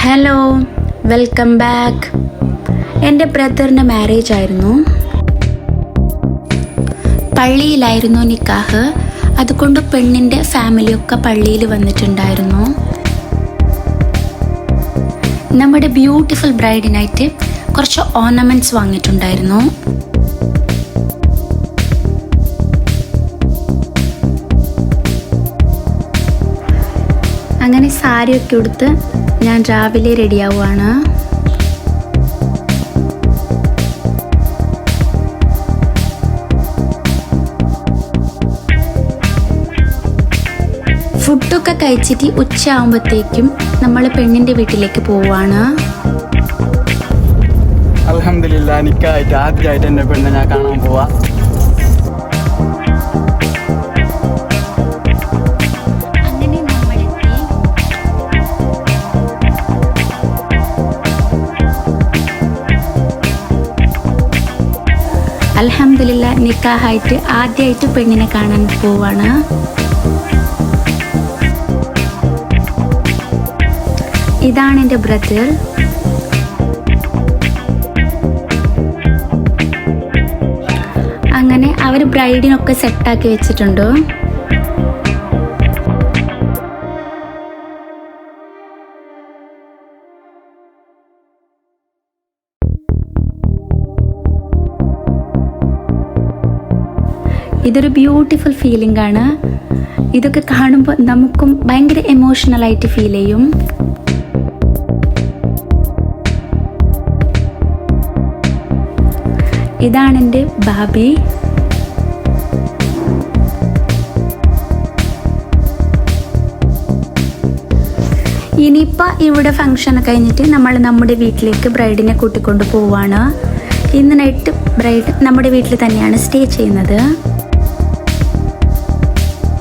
Hello, welcome back. എൻ്റെ ബ്രദറിൻ്റെ marriage ആയിരുന്നു. പള്ളിയിലായിരുന്നു നിക്കാഹ്. അതുകൊണ്ട് പെണ്ണിൻ്റെ ഫാമിലിയൊക്കെ പള്ളിയിൽ വന്നിട്ടുണ്ടായിരുന്നു. നമ്മുടെ ബ്യൂട്ടിഫുൾ ബ്രൈഡിനായിട്ട് കുറച്ച് ഓർണമെൻറ്റ്സ് വാങ്ങിയിട്ടുണ്ടായിരുന്നു. അങ്ങനെ സാരിയൊക്കെ ഉടുത്ത് ഞാൻ രാവിലെ റെഡിയാവുകയാണ്. ഫുഡൊക്കെ കഴിച്ചിട്ട് ഉച്ചയാകുമ്പോഴത്തേക്കും നമ്മൾ പെണ്ണിൻ്റെ വീട്ടിലേക്ക് പോവുകയാണ്. അൽഹംദുലില്ലാ, നിക്കായിട്ട് ആദ്യമായിട്ട് എൻ്റെ പെണ്ണെ ഞാൻ കാണാൻ പോവാ. അൽഹംദുലില്ലാ, നിക്കാഹായിട്ട് ആദ്യമായിട്ട് പെണ്ണിനെ കാണാൻ പോവാണ്. ഇതാണ് എൻ്റെ ബ്രദർ. അങ്ങനെ അവർ ബ്രൈഡിനൊക്കെ സെറ്റാക്കി വെച്ചിട്ടുണ്ട്. ഇതൊരു ബ്യൂട്ടിഫുൾ ഫീലിംഗ് ആണ്. ഇതൊക്കെ കാണുമ്പോൾ നമുക്കും ഭയങ്കര എമോഷണലായിട്ട് ഫീൽ ചെയ്യും. ഇതാണ് എൻ്റെ ബാബി. ഇനിയിപ്പോൾ ഇവിടെ ഫംഗ്ഷൻ കഴിഞ്ഞിട്ട് നമ്മൾ നമ്മുടെ വീട്ടിലേക്ക് ബ്രൈഡിനെ കൂട്ടിക്കൊണ്ട് പോവാണ്. ഇന്ന് നൈറ്റ് ബ്രൈഡ് നമ്മുടെ വീട്ടിൽ തന്നെയാണ് സ്റ്റേ ചെയ്യുന്നത്.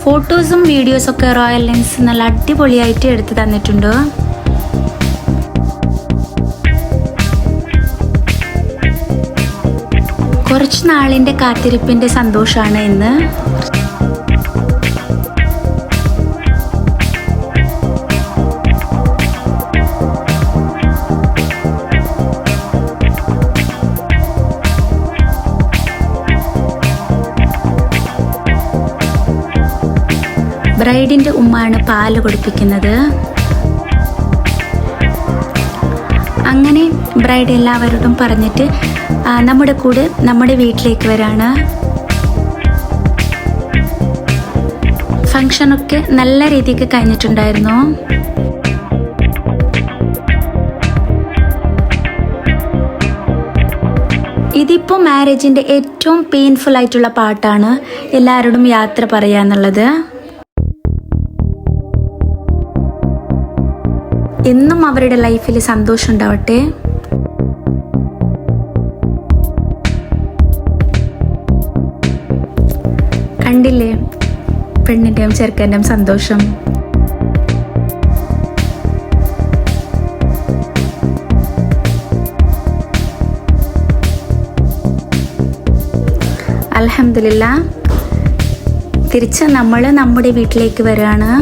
ഫോട്ടോസും വീഡിയോസൊക്കെ റോയൽ ലെൻസ് നല്ല അടിപൊളിയായിട്ട് എടുത്ത് തന്നിട്ടുണ്ട്. കുറച്ച് നാളിൻ്റെ കാത്തിരിപ്പിൻ്റെ സന്തോഷമാണ് ഇന്ന്. ബ്രൈഡിൻ്റെ ഉമ്മയാണ് പാല് കൊടുപ്പിക്കുന്നത്. അങ്ങനെ ബ്രൈഡ് എല്ലാവരോടും പറഞ്ഞിട്ട് നമ്മുടെ കൂടെ നമ്മുടെ വീട്ടിലേക്ക് വരാണ്. ഫംഗ്ഷനൊക്കെ നല്ല രീതിക്ക് കഴിഞ്ഞിട്ടുണ്ടായിരുന്നു. ഇതിപ്പോൾ മാരേജിൻ്റെ ഏറ്റവും പെയിൻഫുൾ ആയിട്ടുള്ള പാട്ടാണ്, എല്ലാവരോടും യാത്ര പറയാന്നുള്ളത്. എന്നും അവരുടെ ലൈഫിൽ സന്തോഷം ഉണ്ടാവട്ടെ. കണ്ടില്ലേ പെണ്ണിൻ്റെയും ചെറുക്കൻ്റെയും സന്തോഷം. അൽഹംദുലില്ലാ, തിരിച്ച് നമ്മൾ നമ്മുടെ വീട്ടിലേക്ക് വരികയാണ്.